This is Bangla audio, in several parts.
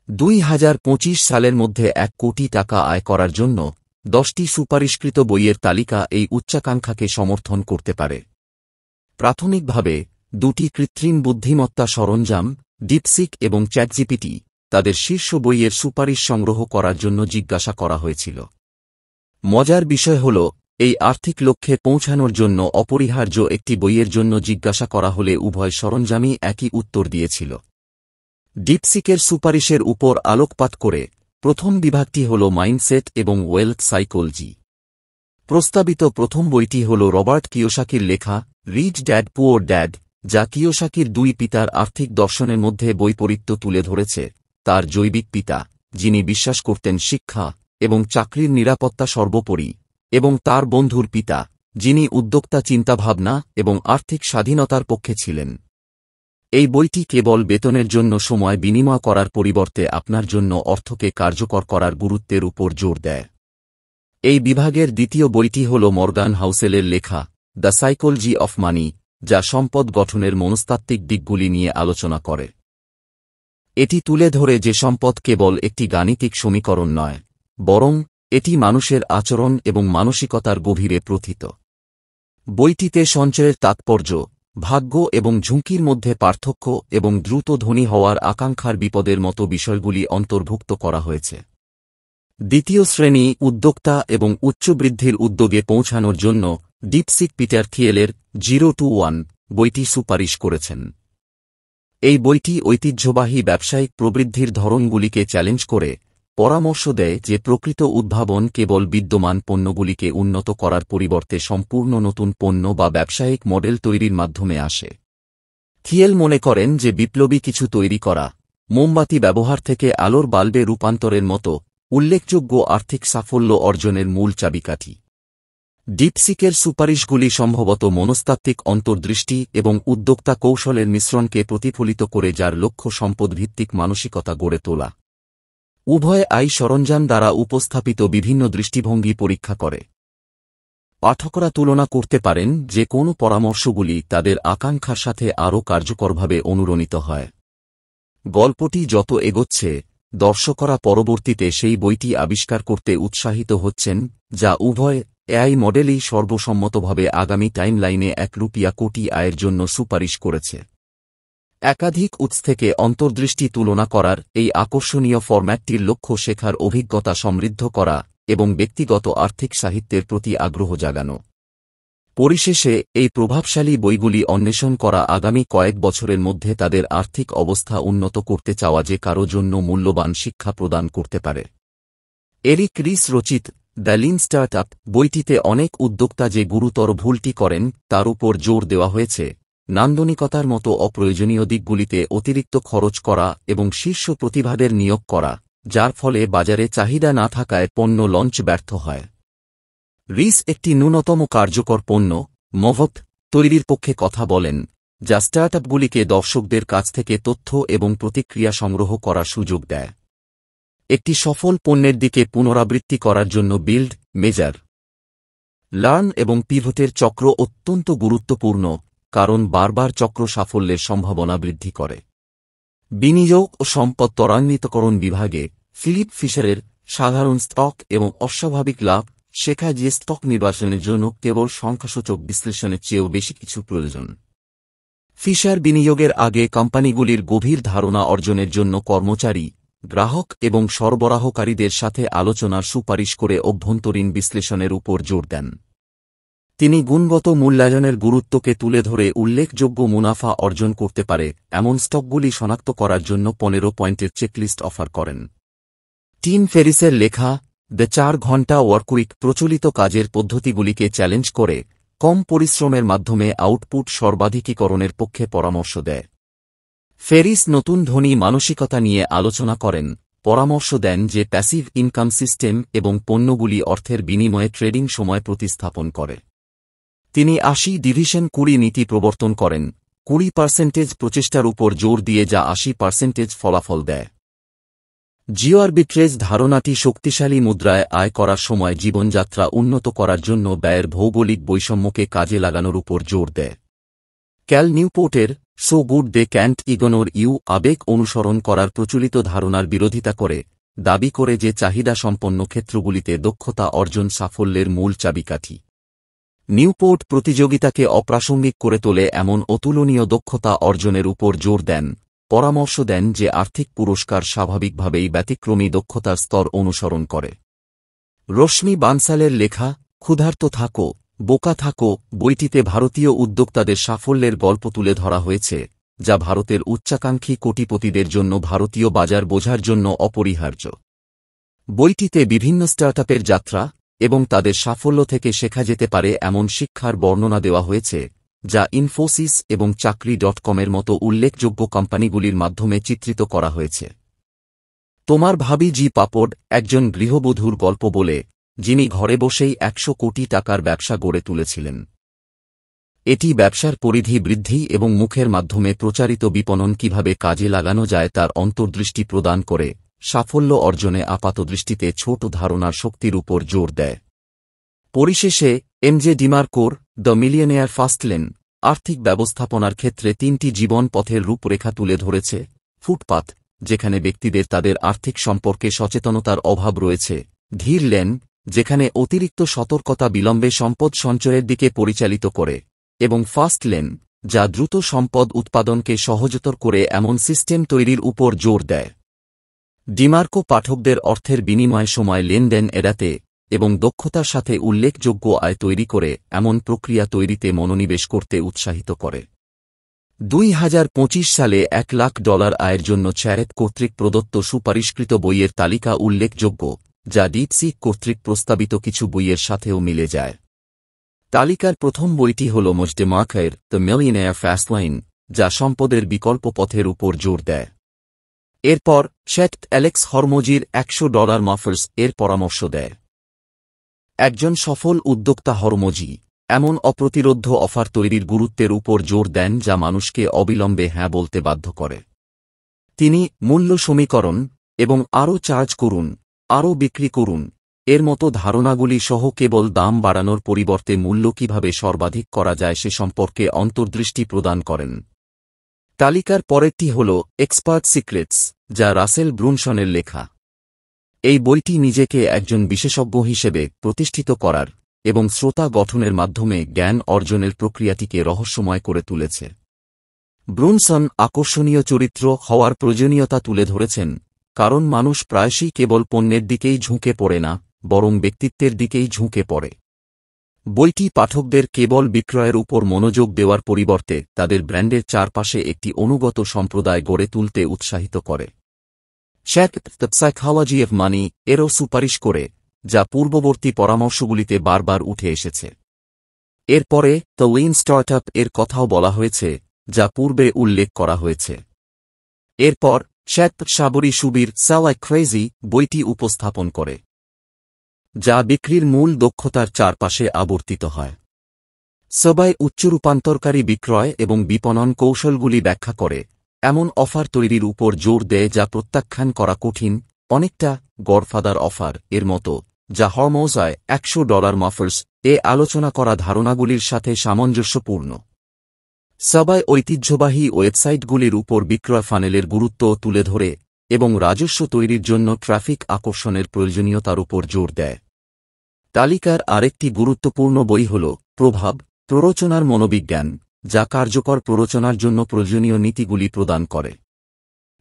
2025 সালের মধ্যে 1 কোটি টাকা আয় করার জন্য 10টি সুপারিশকৃত বইয়ের তালিকা এই উচ্চাকাঙ্ক্ষাকে সমর্থন করতে পারে। প্রাথমিকভাবে 2টি কৃত্রিম বুদ্ধিমত্তা সরঞ্জাম ডিপসিক এবং চ্যাটজিপিটি তাদের শীর্ষ বইয়ের সুপারিশ সংগ্রহ করার জন্য জিজ্ঞাসা করা হয়েছিল। মজার বিষয় হল, এই আর্থিক লক্ষ্যে পৌঁছানোর জন্য অপরিহার্য একটি বইয়ের জন্য জিজ্ঞাসা করা হলে উভয় সরঞ্জামই একই উত্তর দিয়েছিল। ডিপসিকের সুপারিশের উপর আলোকপাত করে প্রথম বিভাগটি হল মাইন্ডসেট এবং ওয়েলথ সাইকোলজি। প্রস্তাবিত প্রথম বইটি হল রবার্ট কিয়োসাকির লেখা রিচ ড্যাড পুওর ড্যাড, যা কিয়োসাকির 2 পিতার আর্থিক দর্শনের মধ্যে বৈপরীত্য তুলে ধরেছে। তার জৈবিক পিতা, যিনি বিশ্বাস করতেন শিক্ষা এবং চাকরির নিরাপত্তা সর্বোপরি, এবং তার বন্ধুর পিতা, যিনি উদ্যোক্তা চিন্তাভাবনা এবং আর্থিক স্বাধীনতার পক্ষে ছিলেন। এই বইটি কেবল বেতনের জন্য সময় বিনিময় করার পরিবর্তে আপনার জন্য অর্থকে কার্যকর করার গুরুত্বের উপর জোর দেয়। এই বিভাগের দ্বিতীয় বইটি হল মর্গান হাউসেলের লেখা দ্য সাইকোলজি অফ মানি, যা সম্পদ গঠনের মনস্তাত্ত্বিক দিকগুলি নিয়ে আলোচনা করে। এটি তুলে ধরে যে সম্পদ কেবল একটি গাণিতিক সমীকরণ নয়, বরং এটি মানুষের আচরণ এবং মানসিকতার গভীরে প্রথিত। বইটিতে সঞ্চয়ের তাৎপর্য, ভাগ্য এবং ঝুঁকির মধ্যে পার্থক্য এবং দ্রুত ধনী হওয়ার আকাঙ্ক্ষার বিপদের মতো বিষয়গুলি অন্তর্ভুক্ত করা হয়েছে। দ্বিতীয় শ্রেণী উদ্যোক্তা এবং উচ্চ বৃদ্ধির উদ্যোগে পৌঁছানোর জন্য ডিপসিক পিটার থিয়েলের 0 to 1 বইটি সুপারিশ করেছেন। এই বইটি ঐতিহ্যবাহী ব্যবসায়িক প্রবৃদ্ধির ধরনগুলিকে চ্যালেঞ্জ করে পরামর্শ দেয় যে প্রকৃত উদ্ভাবন কেবল বিদ্যমান পণ্যগুলিকে উন্নত করার পরিবর্তে সম্পূর্ণ নতুন পণ্য বা ব্যবসায়িক মডেল তৈরির মাধ্যমে আসে। থিয়েল মনে করেন যে বিপ্লবী কিছু তৈরি করা, মোমবাতি ব্যবহার থেকে আলোর বাল্বে রূপান্তরের মতো উল্লেখযোগ্য আর্থিক সাফল্য অর্জনের মূল চাবিকাঠি। ডিপসিকের সুপারিশগুলি সম্ভবত মনস্তাত্ত্বিক অন্তর্দৃষ্টি এবং উদ্যোক্তা কৌশলের মিশ্রণকে প্রতিফলিত করে, যার লক্ষ্য সম্পদভিত্তিক মানসিকতা গড়ে তোলা। উভয় আই সরঞ্জাম দ্বারা উপস্থাপিত বিভিন্ন দৃষ্টিভঙ্গি পরীক্ষা করে। পাঠকরা তুলনা করতে পারেন যে কোন পরামর্শগুলি তাদের আকাঙ্ক্ষার সাথে আরও কার্যকরভাবে অনুরণিত হয়। গল্পটি যত এগোচ্ছে, দর্শকরা পরবর্তীতে সেই বইটি আবিষ্কার করতে উৎসাহিত হচ্ছেন, যা উভয় এআই মডেলই সর্বসম্মতভাবে আগামী টাইমলাইনে 1 কোটি আয়ের জন্য সুপারিশ করেছে। একাধিক উৎস থেকে অন্তর্দৃষ্টি তুলনা করার এই আকর্ষণীয় ফরম্যাটটির লক্ষ্য শেখার অভিজ্ঞতা সমৃদ্ধ করা এবং ব্যক্তিগত আর্থিক সাহিত্যের প্রতি আগ্রহ জাগানো। পরিশেষে এই প্রভাবশালী বইগুলি অন্বেষণ করা আগামী কয়েক বছরের মধ্যে তাদের আর্থিক অবস্থা উন্নত করতে চাওয়া যে কারো জন্য মূল্যবান শিক্ষা প্রদান করতে পারে। এরিক রিস রচিত দ্য লিন স্টার্টআপ বইটিতে অনেক উদ্যোক্তা যে গুরুতর ভুলটি করেন তার উপর জোর দেওয়া হয়েছে: নান্দনিকতার মতো অপ্রয়োজনীয় দিকগুলিতে অতিরিক্ত খরচ করা এবং শীর্ষ প্রতিভাদের নিয়োগ করা, যার ফলে বাজারে চাহিদা না থাকায় পণ্য লঞ্চ ব্যর্থ হয়। রিস একটি ন্যূনতম কার্যকর পণ্য মভত তৈরির পক্ষে কথা বলেন, যা স্টার্টআপগুলিকে দর্শকদের কাছ থেকে তথ্য এবং প্রতিক্রিয়া সংগ্রহ করার সুযোগ দেয়। একটি সফল পণ্যের দিকে পুনরাবৃত্তি করার জন্য বিল্ড, মেজার, লার্ন এবং পিভটের চক্র অত্যন্ত গুরুত্বপূর্ণ, কারণ বারবার চক্র সাফল্যের সম্ভাবনা বৃদ্ধি করে। বিনিয়োগ ও সম্পদ ত্বরান্বিতকরণ বিভাগে ফিলিপ ফিশারের সাধারণ স্টক এবং অস্বাভাবিক লাভ শেখায় যে স্টক নির্বাচনের জন্য কেবল সংখ্যাসূচক বিশ্লেষণের চেয়েও বেশি কিছু প্রয়োজন। ফিশার বিনিয়োগের আগে কোম্পানিগুলির গভীর ধারণা অর্জনের জন্য কর্মচারী, গ্রাহক এবং সরবরাহকারীদের সাথে আলোচনার সুপারিশ করে অভ্যন্তরীণ বিশ্লেষণের উপর জোর দেন। তিনি গুণগত মূল্যায়নের গুরুত্বকে তুলে ধরে উল্লেখযোগ্য মুনাফা অর্জন করতে পারে এমন স্টকগুলি শনাক্ত করার জন্য 15 পয়েন্টের চেকলিস্ট অফার করেন। টিম ফেরিসের লেখা দ্য 4 ঘন্টা ওয়ার্কউইক প্রচলিত কাজের পদ্ধতিগুলিকে চ্যালেঞ্জ করে কম পরিশ্রমের মাধ্যমে আউটপুট সর্বাধিকীকরণের পক্ষে পরামর্শ দেয়। ফেরিস নতুন ধনী মানসিকতা নিয়ে আলোচনা করেন, পরামর্শ দেন যে প্যাসিভ ইনকাম সিস্টেম এবং পণ্যগুলি অর্থের বিনিময়ে ট্রেডিং সময় প্রতিস্থাপন করে। তিনি 80-20 নীতি প্রবর্তন করেন, 20% প্রচেষ্টার উপর জোর দিয়ে যা 80% ফলাফল দেয়। জিও আরবিট্রেজ ধারণাটি শক্তিশালী মুদ্রায় আয় করার সময় জীবনযাত্রা উন্নত করার জন্য ব্যয়ের ভৌগোলিক বৈষম্যকে কাজে লাগানোর উপর জোর দেয়। ক্যাল নিউপোর্টের so good they can't ignore you আবেগ অনুসরণ করার প্রচলিত ধারণার বিরোধিতা করে, দাবি করে যে চাহিদা সম্পন্ন ক্ষেত্রগুলিতে দক্ষতা অর্জন সাফল্যের মূল চাবিকাঠি। নিউপোর্ট প্রতিযোগিতাকে অপ্রাসঙ্গিক করে তোলে এমন অতুলনীয় দক্ষতা অর্জনের উপর জোর দেন, পরামর্শ দেন যে আর্থিক পুরস্কার স্বাভাবিকভাবেই ব্যতিক্রমী দক্ষতার স্তর অনুসরণ করে। রশ্মি বানসালের লেখা ক্ষুধার্ত থাকো, বোকা থাকো বইটিতে ভারতীয় উদ্যোক্তাদের সাফল্যের গল্প তুলে ধরা হয়েছে, যা ভারতের উচ্চাকাঙ্ক্ষী কোটিপতিদের জন্য ভারতীয় বাজার বোঝার জন্য অপরিহার্য। বইটিতে বিভিন্ন স্টার্টআপের যাত্রা এবং তাদের সাফল্য থেকে শেখা যেতে পারে এমন শিক্ষার বর্ণনা দেওয়া হয়েছে, যা ইনফোসিস এবং চাকরি.কমের মতো উল্লেখযোগ্য কোম্পানিগুলির মাধ্যমে চিত্রিত করা হয়েছে। তোমার ভাবি জি পাপড় একজন গৃহবধূর গল্প বলে, যিনি ঘরে বসেই 100 কোটি টাকার ব্যবসা গড়ে তুলেছিলেন। এটি ব্যবসার পরিধি বৃদ্ধি এবং মুখের মাধ্যমে প্রচারিত বিপণন কিভাবে কাজে লাগানো যায় তার অন্তর্দৃষ্টি প্রদান করে, সাফল্য অর্জনে আপাতদৃষ্টিতে ছোট ধারণার শক্তির উপর জোর দেয়। পরিশেষে এমজে ডিমার্কোর দ্য মিলিয়নেয়ার ফাস্টলেন আর্থিক ব্যবস্থাপনার ক্ষেত্রে 3টি জীবন পথের রূপরেখা তুলে ধরেছে। ফুটপাথ, যেখানে ব্যক্তিদের তাদের আর্থিক সম্পর্কে সচেতনতার অভাব রয়েছে; ধীর লেন, যেখানে অতিরিক্ত সতর্কতা বিলম্বে সম্পদ সঞ্চয়ের দিকে পরিচালিত করে; এবং ফাস্ট লেন, যা দ্রুত সম্পদ উৎপাদনকে সহজতর করে এমন সিস্টেম তৈরির উপর জোর দেয়। ডিমার্কো পাঠকদের অর্থের বিনিময়ে সময় লেনদেন এড়াতে এবং দক্ষতার সাথে উল্লেখযোগ্য আয় তৈরি করে এমন প্রক্রিয়া তৈরিতে মনোনিবেশ করতে উৎসাহিত করে। 2025 সালে $1 লাখ আয়ের জন্য চ্যারেট কর্তৃক প্রদত্ত সুপারিশকৃত বইয়ের তালিকা উল্লেখযোগ্য, যা ডিপসিক কর্তৃক প্রস্তাবিত কিছু বইয়ের সাথেও মিলে যায়। তালিকার প্রথম বইটি হল মজদে মার্কের দ্য মিলিয়নেয়ার ফাস্টলেন, যা সম্পদের বিকল্প পথের উপর জোর দেয়। এরপর শেঠ অ্যালেক্স হরমোজির $100 মাফার্স এর পরামর্শ দেয়। একজন সফল উদ্যোক্তা হরমোজি এমন অপ্রতিরোধ্য অফার তৈরির গুরুত্বের উপর জোর দেন যা মানুষকে অবিলম্বে হ্যাঁ বলতে বাধ্য করে। তিনি মূল্য সমীকরণ এবং আরও চার্জ করুন, আরও বিক্রি করুন এর মতো ধারণাগুলি সহ কেবল দাম বাড়ানোর পরিবর্তে মূল্য কিভাবে সর্বাধিক করা যায় সে সম্পর্কে অন্তর্দৃষ্টি প্রদান করেন। তালিকার পরেরটি হল এক্সপার্ট সিক্রেটস, যা রাসেল ব্রুনসনের লেখা। এই বইটি নিজেকে একজন বিশেষজ্ঞ হিসেবে প্রতিষ্ঠিত করার এবং শ্রোতা গঠনের মাধ্যমে জ্ঞান অর্জনের প্রক্রিয়াটিকে রহস্যময় করে তুলেছে। ব্রুনসন আকর্ষণীয় চরিত্র হওয়ার প্রয়োজনীয়তা তুলে ধরেছেন, কারণ মানুষ প্রায়শই কেবল পণ্যের দিকেই ঝুঁকে পড়ে না, বরং ব্যক্তিত্বের দিকেই ঝুঁকে পড়ে। বইটি পাঠকদের কেবল বিক্রয়ের উপর মনোযোগ দেওয়ার পরিবর্তে তাদের ব্র্যান্ডের চারপাশে একটি অনুগত সম্প্রদায় গড়ে তুলতে উৎসাহিত করে। Seth the psychology of money এরও সুপারিশ করে, যা পূর্ববর্তী পরামর্শগুলিতে বারবার উঠে এসেছে। এরপরে দ্য লিন স্টার্টআপ এর কথাও বলা হয়েছে, যা পূর্বে উল্লেখ করা হয়েছে। এরপর শেঠ সাবরি সুবির সেল লাইক ক্রেজি বইটি উপস্থাপন করে, যা বিক্রির মূল দক্ষতার চারপাশে আবর্তিত হয়। সবাই উচ্চ রূপান্তরকারী বিক্রয় এবং বিপণন কৌশলগুলি ব্যাখ্যা করে, এমন অফার তৈরির উপর জোর দেয় যা প্রত্যাখ্যান করা কঠিন, অনেকটা গডফাদার অফার এর মতো, যা হরমোজায় $100 মাফার্স এ আলোচনা করা ধারণাগুলির সাথে সামঞ্জস্যপূর্ণ। সবাই ঐতিহ্যবাহী ওয়েবসাইটগুলির উপর বিক্রয় ফানেলের গুরুত্ব তুলে ধরে এবং রাজস্ব তৈরির জন্য ট্রাফিক আকর্ষণের প্রয়োজনীয়তার উপর জোর দেয়। তালিকার আরেকটি গুরুত্বপূর্ণ বই হল প্রভাব প্ররোচনার মনোবিজ্ঞান, যা কার্যকর প্ররোচনার জন্য প্রয়োজনীয় নীতিগুলি প্রদান করে।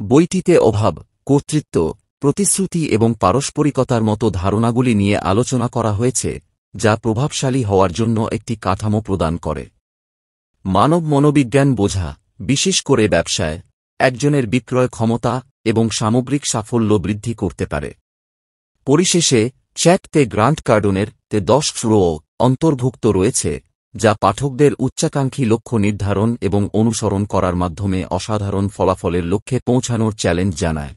বইটিতে অভাব, কর্তৃত্ব, প্রতিশ্রুতি এবং পারস্পরিকতার মতো ধারণাগুলি নিয়ে আলোচনা করা হয়েছে, যা প্রভাবশালী হওয়ার জন্য একটি কাঠামো প্রদান করে। মানব মনোবিজ্ঞান বোঝা, বিশেষ করে ব্যবসায়, একজনের বিক্রয় ক্ষমতা এবং সামগ্রিক সাফল্য বৃদ্ধি করতে পারে। পরিশেষে চ্যাট তে গ্রান্ট কার্ডনের তে 10 ফ্লো অন্তর্ভুক্ত রয়েছে, যা পাঠকদের উচ্চাকাঙ্ক্ষী লক্ষ্য নির্ধারণ এবং অনুসরণ করার মাধ্যমে অসাধারণ ফলাফলের লক্ষ্যে পৌঁছানোর চ্যালেঞ্জ জানায়।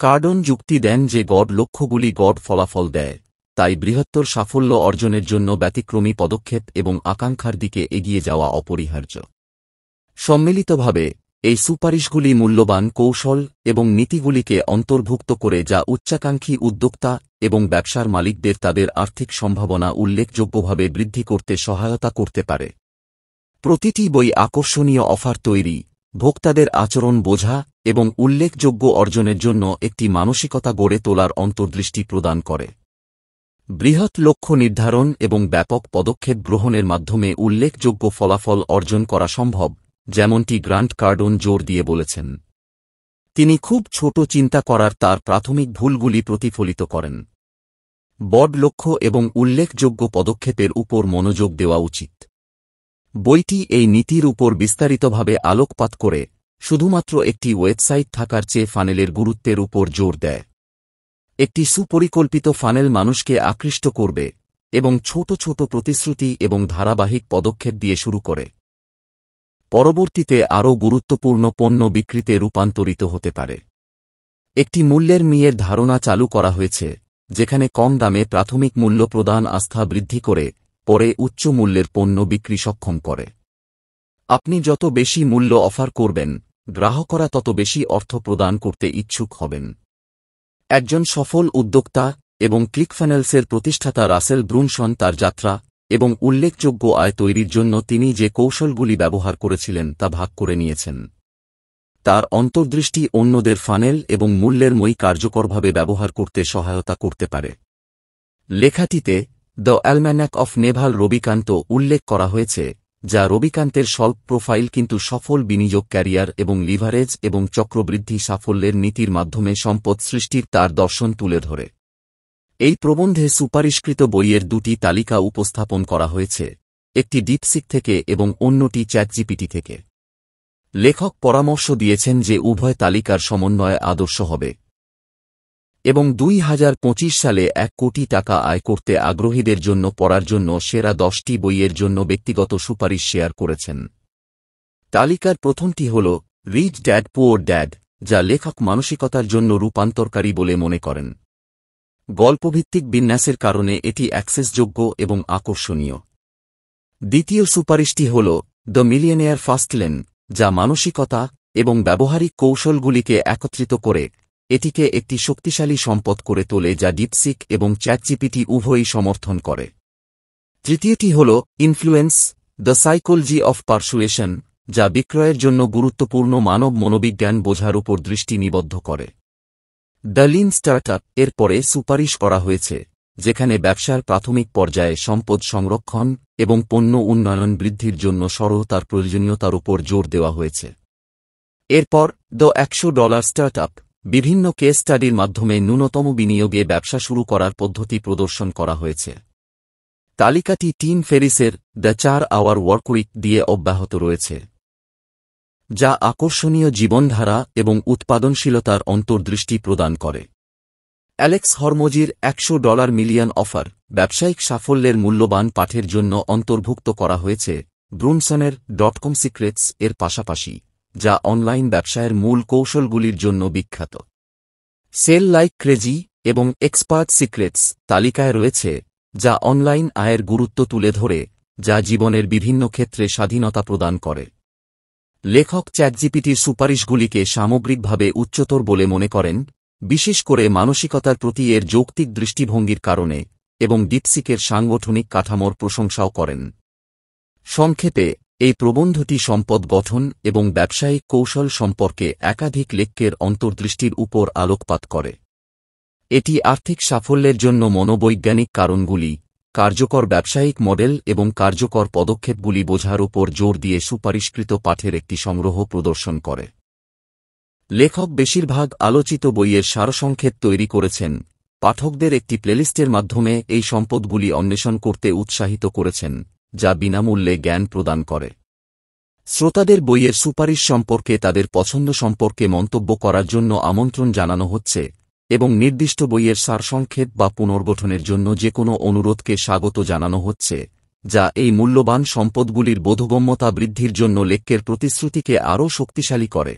কার্ডন যুক্তি দেন যে গড় লক্ষ্যগুলি গড় ফলাফল দেয়, তাই বৃহত্তর সাফল্য অর্জনের জন্য ব্যতিক্রমী পদক্ষেপ এবং আকাঙ্ক্ষার দিকে এগিয়ে যাওয়া অপরিহার্য। সম্মিলিতভাবে এই সুপারিশগুলি মূল্যবান কৌশল এবং নীতিগুলিকে অন্তর্ভুক্ত করে যা উচ্চাকাঙ্ক্ষী উদ্যোক্তা এবং ব্যবসার মালিকদের তাদের আর্থিক সম্ভাবনা উল্লেখযোগ্যভাবে বৃদ্ধি করতে সহায়তা করতে পারে। প্রতিটি বই আকর্ষণীয় অফার তৈরি, ভোক্তাদের আচরণ বোঝা এবং উল্লেখযোগ্য অর্জনের জন্য একটি মানসিকতা গড়ে তোলার অন্তর্দৃষ্টি প্রদান করে। বৃহৎ লক্ষ্য নির্ধারণ এবং ব্যাপক পদক্ষেপ গ্রহণের মাধ্যমে উল্লেখযোগ্য ফলাফল অর্জন করা সম্ভব, যেমনটি গ্রান্ট কার্ডোন জোর দিয়ে বলেছেন। তিনি খুব ছোট চিন্তা করার তার প্রাথমিক ভুলগুলি প্রতিফলিত করেন। বড় লক্ষ্য এবং উল্লেখযোগ্য পদক্ষেপের উপর মনোযোগ দেওয়া উচিত। বইটি এই নীতির উপর বিস্তারিতভাবে আলোকপাত করে শুধুমাত্র একটি ওয়েবসাইট থাকার চেয়ে ফানেলের গুরুত্বের উপর জোর দেয়। একটি সুপরিকল্পিত ফানেল মানুষকে আকৃষ্ট করবে এবং ছোট ছোট প্রতিশ্রুতি এবং ধারাবাহিক পদক্ষেপ দিয়ে শুরু করে পরবর্তীতে আরও গুরুত্বপূর্ণ পণ্য বিক্রিতে রূপান্তরিত হতে পারে। একটি মূল্যের মিয়ের ধারণা চালু করা হয়েছে, যেখানে কম দামে প্রাথমিক মূল্য প্রদান আস্থা বৃদ্ধি করে পরে উচ্চ মূল্যের পণ্য বিক্রি সক্ষম করে। আপনি যত বেশি মূল্য অফার করবেন, গ্রাহকরা তত বেশি অর্থ প্রদান করতে ইচ্ছুক হবেন। একজন সফল উদ্যোক্তা এবং ক্লিকফানেলসের প্রতিষ্ঠাতা রাসেল ব্রুনসন তার যাত্রা এবং উল্লেখযোগ্য আয় তৈরির জন্য তিনি যে কৌশলগুলি ব্যবহার করেছিলেন তা ভাগ করে নিয়েছেন। তার অন্তর্দৃষ্টি অন্যদের ফানেল এবং মূল্যের মই কার্যকরভাবে ব্যবহার করতে সহায়তা করতে পারে। লেখাটিতে দ্য অ্যালম্যানাক অফ নেভাল রবিকান্ত উল্লেখ করা হয়েছে, যা রবিকান্তের স্বল্প প্রোফাইল কিন্তু সফল বিনিয়োগ ক্যারিয়ার এবং লিভারেজ এবং চক্রবৃদ্ধি সাফল্যের নীতির মাধ্যমে সম্পদ সৃষ্টির তার দর্শন তুলে ধরে। এই প্রবন্ধে সুপারিশকৃত বইয়ের দুটি তালিকা উপস্থাপন করা হয়েছে, একটি ডিপসিক থেকে এবং অন্যটি চ্যাটজিপিটি থেকে। লেখক পরামর্শ দিয়েছেন যে উভয় তালিকার সমন্বয় আদর্শ হবে এবং 2025 সালে 1 কোটি টাকা আয় করতে আগ্রহীদের জন্য পড়ার জন্য সেরা 10টি বইয়ের জন্য ব্যক্তিগত সুপারিশ শেয়ার করেছেন। তালিকার প্রথমটি হল রিচ ড্যাড পুওর ড্যাড, যা লেখক মানসিকতার জন্য রূপান্তরকারী বলে মনে করেন। গল্পভিত্তিক বিন্যাসের কারণে এটি অ্যাক্সেসযোগ্য এবং আকর্ষণীয়। দ্বিতীয় সুপারিশটি হল দ্য মিলিয়নেয়ার ফাস্টলেন, যা মানসিকতা এবং ব্যবহারিক কৌশলগুলিকে একত্রিত করে এটিকে একটি শক্তিশালী সম্পদ করে তোলে যা ডিপসিক এবং চ্যাটজিপিটি উভয়ই সমর্থন করে। তৃতীয়টি হল influence, the psychology of persuasion, যা বিক্রয়ের জন্য গুরুত্বপূর্ণ মানব মনোবিজ্ঞান বোঝার উপর দৃষ্টি নিবদ্ধ করে। দ্য লিন স্টার্টআপ এর পরে সুপারিশ করা হয়েছে, যেখানে ব্যবসার প্রাথমিক পর্যায়ে সম্পদ সংরক্ষণ এবং পণ্য উন্নয়ন বৃদ্ধির জন্য সরলতার প্রয়োজনীয়তার উপর জোর দেওয়া হয়েছে। এরপর দ্য $100 স্টার্টআপ, বিভিন্ন কেস স্টাডির মাধ্যমে ন্যূনতম বিনিয়োগে ব্যবসা শুরু করার পদ্ধতি প্রদর্শন করা হয়েছে। তালিকাটি টিম ফেরিসের দ্য 4 আওয়ার ওয়ার্কউইক দিয়ে অব্যাহত রয়েছে, যা আকর্ষণীয় জীবনধারা এবং উৎপাদনশীলতার অন্তর্দৃষ্টি প্রদান করে। অ্যালেক্স হরমোজির $100 মিলিয়ন অফার, ব্যবসায়িক সাফল্যের মূল্যবান পাঠের জন্য অন্তর্ভুক্ত করা হয়েছে ব্রুনসনের .com সিক্রেটস এর পাশাপাশি, যা অনলাইন ব্যবসায়ের মূল কৌশলগুলির জন্য বিখ্যাত। সেল লাইক ক্রেজি এবং এক্সপার্ট সিক্রেটস তালিকায় রয়েছে, যা অনলাইন আয়ের গুরুত্ব তুলে ধরে, যা জীবনের বিভিন্ন ক্ষেত্রে স্বাধীনতা প্রদান করে। লেখক চ্যাটজিপিটির সুপারিশগুলিকে সামগ্রিকভাবে উচ্চতর বলে মনে করেন, বিশেষ করে মানসিকতার প্রতি এর যৌক্তিক দৃষ্টিভঙ্গির কারণে, এবং ডিপসিকের সাংগঠনিক কাঠামোর প্রশংসাও করেন। সংক্ষেপে, এই প্রবন্ধটি সম্পদ গঠন এবং ব্যবসায়িক কৌশল সম্পর্কে একাধিক লেখকের অন্তর্দৃষ্টির উপর আলোকপাত করে। এটি আর্থিক সাফল্যের জন্য মনোবৈজ্ঞানিক কারণগুলি, কার্যকর ব্যবসায়িক মডেল এবং কার্যকর পদক্ষেপগুলি বোঝার উপর জোর দিয়ে সুপারিশকৃত পাঠের একটি সংগ্রহ প্রদর্শন করে। লেখক বেশিরভাগ আলোচিত বইয়ের সারসংক্ষেপ তৈরি করেছেন, পাঠকদের একটি প্লেলিস্টের মাধ্যমে এই সম্পদগুলি অন্বেষণ করতে উৎসাহিত করেছেন, যা বিনামূল্যে জ্ঞান প্রদান করে। শ্রোতাদের বইয়ের সুপারিশ সম্পর্কে তাদের পছন্দ সম্পর্কে মন্তব্য করার জন্য আমন্ত্রণ জানানো হচ্ছে এবং নির্দিষ্ট বইয়ের সারসংক্ষেপ বা পুনর্গঠনের জন্য যে কোনো অনুরোধকে স্বাগত জানানো হচ্ছে, যা এই মূল্যবান সম্পদগুলির বোধগম্যতা বৃদ্ধির জন্য লেখকের প্রতিশ্রুতিকে আরও শক্তিশালী করে।